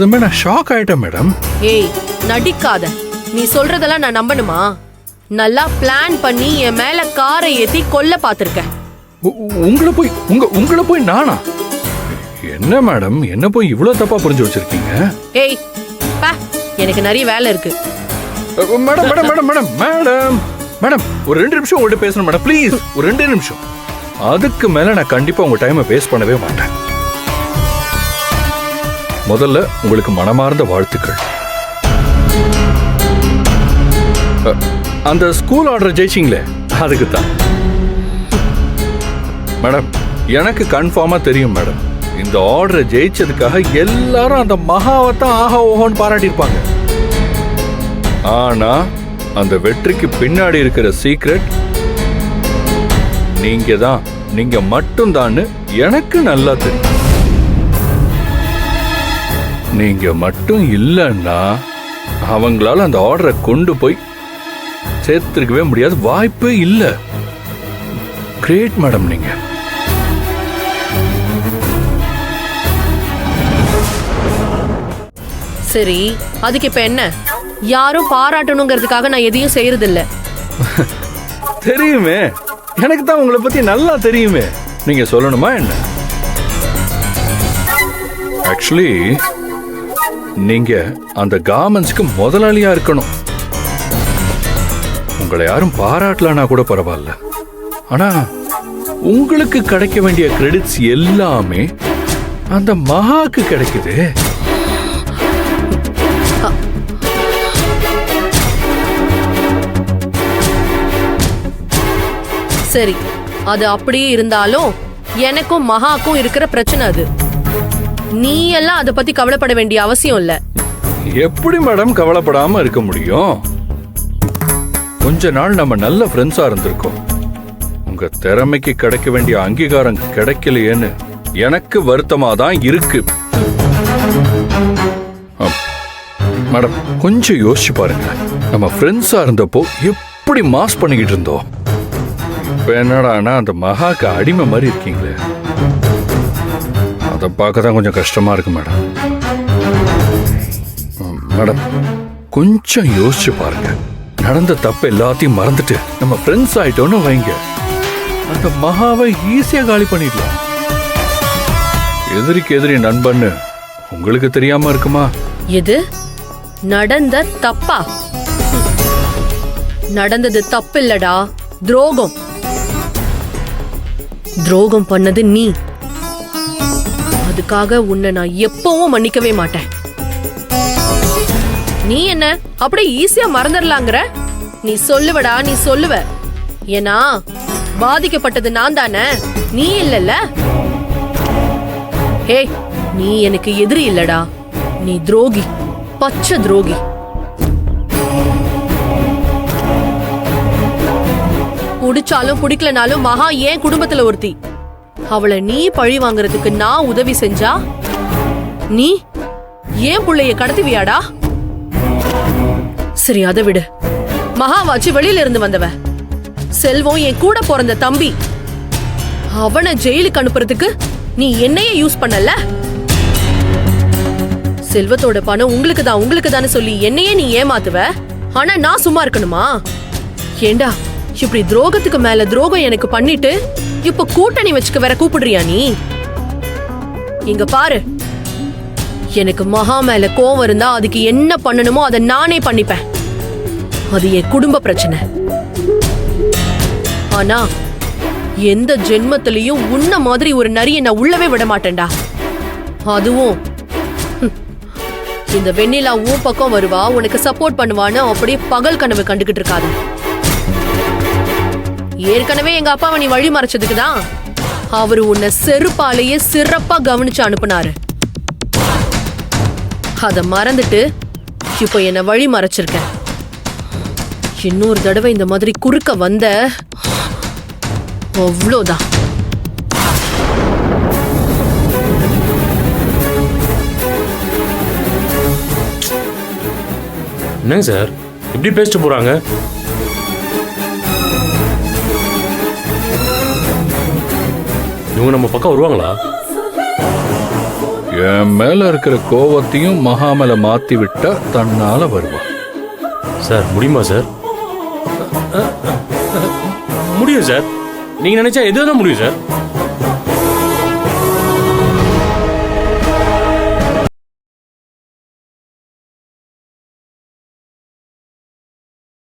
நான் ஷாக் ஆயிட்டேன் மேடம். ஏய் நடிக்காத. நீ சொல்றதெல்லாம் நான் நம்பணுமா? நல்லா பிளான் பண்ணி என் மேல காரை ஏத்தி கொல்ல பாத்திருக்கேன். உங்களை போய் நானா? என்ன மேடம், என்ன போய் இவ்வளவு தப்பா புரிஞ்சு வச்சிருக்கீங்க? ஏய் பா, எனக்கு நிறைய வேலை இருக்கு. Madam madam madam madam madam madam ஒரு 2 நிமிஷம் உங்கள்கிட்ட பேசணும் மேடம், ப்ளீஸ். ஒரு 2 நிமிஷம். அதுக்கு மேல நான் கண்டிப்பா உங்க டைமை வேஸ்ட் பண்ணவே மாட்டேன். முதல்ல உங்களுக்கு மனமார்ந்த வாழ்த்துக்கள். அந்த ஸ்கூல் ஆர்டர் ஜெயிச்சிங்களே, அதுக்கு தான் மேடம். எனக்கு கன்ஃபார்மா தெரியும் மேடம், இந்த ஆர்டரை ஜெயிச்சதுக்காக எல்லாரும் அந்த மகாவத்தான் ஆஹா ஓஹோன்னு பாராட்டியிருப்பாங்க. ஆனா அந்த வெற்றிக்கு பின்னாடி இருக்கிற சீக்ரெட் நீங்க தான், நீங்க மட்டும் தான் எனக்கு நல்லா தெரியும். நீங்க மட்டும் இல்லைன்னா அவங்களால அந்த ஆர்டரை கொண்டு போய் சேர்த்திருக்கவே முடியாது, வாய்ப்பே இல்லை. கிரேட் மேடம் நீங்க. சரி, அதுக்கு இப்ப என்ன? யாரும் பாராட்டணுங்கிறதுக்காக நான் எதையும் செய்யறது இல்ல. தெரியுமே, எனக்கு தான் உங்களை பத்தி நல்லா தெரியுமே. நீங்க சொல்லணுமா என்ன? ஆக்சுவலி நீங்க அந்த கார்மெண்ட்ஸ்க்கு முதலாளியா இருக்கணும். உங்களை யாரும் பாராட்டலனா கூட பரவாயில்ல, ஆனா உங்களுக்கு கிடைக்க வேண்டிய கிரெடிட்ஸ் எல்லாமே அந்த மகாக்கு கிடைக்குது. சரி, அது அப்படியே இருந்தாலும் எனக்கும் மகாக்கும் இருக்கிற பிரச்சனை அது. நீ எல்லாம் அதை பத்தி கவலைப்பட வேண்டிய அவசியம் இல்ல. எப்படி மேடம் கவலைப்படாம இருக்க முடியும்? கொஞ்ச நாள் நம்ம நல்ல ஃப்ரெண்ட்ஸா இருந்திருக்கோம். உங்க திறமைக்கு கிடைக்க வேண்டிய அங்கீகாரம் கிடைக்கலையேன்னு எனக்கு வருத்தமா தான் இருக்கு. மேடம் கொஞ்சம் யோசிச்சு பாருங்க, நம்ம ஃப்ரெண்ட்ஸா இருந்தப்போ எப்படி மாஸ் பண்ணிக்கிட்டு இருந்தோம். இப்ப என்னடானா அந்த மகாக்கு அடிமை மாதிரி இருக்கீங்களே, அதை பார்க்க தான் கொஞ்சம் கஷ்டமா இருக்கு மேடம். மேடம் கொஞ்சம் யோசிச்சு பாருங்க, நடந்த தப்பு எல்லாத்தையும் மறந்துட்டு நம்ம ஃப்ரெண்ட்ஸ் ஆயிட்டோன்னு வைங்க, அந்த மகாவை ஈஸியா காலி பண்ணிடலாம். எதிரிக்கு எதிரி நண்பன்னு உங்களுக்கு தெரியாம இருக்குமா? எது நடந்த தப்பா? நடந்தது தப்பு இல்லடா, துரோகம். துரோகம் பண்ணது நீ. அதுக்காக உன்னை நான் எப்பவும் மன்னிக்கவே மாட்டேன். நீ என்ன அப்படியே ஈஸியா மறந்துடலாங்கிற? நீ சொல்லுவடா, நீ சொல்லுவ. ஏன்னா பாதிக்கப்பட்டது நான் தானே, நீ இல்லல்ல. ஹே, நீ எனக்கு எதிரி இல்லடா, நீ துரோகி, பச்சை துரோகி. குடிச்சாலும் குடிக்கலனாலும் மகா ஏன் குடும்பத்துல ஒருத்தி. அவளை நீ பழி வாங்குறதுக்கு நான் உதவி செஞ்சா நீ ஏன் புள்ளைய கடத்துவியாடா? சரி, அதை விடு. மகாவாச்சு வெளியில இருந்து வந்தவ. செல்வம் என் கூட பிறந்த தம்பி. அவனை ஜெயிலுக்கு அனுப்புறதுக்கு நீ என்னையே யூஸ் பண்ணல. செல்வத்தோட பணம் உங்களுக்கு தான் சொல்லி என்னையே நீ ஏமாத்துவ. ஆனா நான் சும்மா இருக்கணுமா? ஏண்டா இப்படி துரோகத்துக்கு மேல துரோகம் எனக்கு பண்ணிட்டு இப்ப கூட்டணி வச்சுக்க வேற கூப்பிடுறியா நீ? இங்க பாரு, எனக்கு மகா மேல கோவம் இருந்தா அதுக்கு என்ன பண்ணணுமோ அதை நானே பண்ணிப்பேன். அது என் குடும்ப பிரச்சனை. ஆனா எந்த ஜென்மத்திலையும் உன்ன மாதிரி ஒரு நரியை நான் உள்ளவே விட மாட்டேன்டா. அதுவும் இந்த வெண்ணிலா உன் பக்கம் வருவா, உனக்கு சப்போர்ட் பண்ணுவான்னு அப்படியே பகல் கனவு கண்டுகிட்டு இருக்காத. ஏற்கனவே எங்க அப்பாவை நீ வழி மறைச்சதுக்குதான் அவரு உன்னை செருப்பாலேயே சிறப்பா கவனிச்சு அனுப்புனாரு. அத மறந்துட்டு இப்ப என்ன வழி மறைச்சிருக்க. இன்னொரு தடவை இந்த மாதிரி குறுக்க வந்த அவ்வளோதான். என்னங்க சார் இப்படி பேசிட்டு போறாங்க? இவங்க நம்ம பக்கம் வருவாங்களா? என் மேல இருக்கிற கோவத்தையும் மகா மேல மாத்தி விட்டா தன்னால வருவா. சார் முடியுமா சார்? முடியும் சார். நீங்க நினைச்சா எதுவும் முடியும் சார்.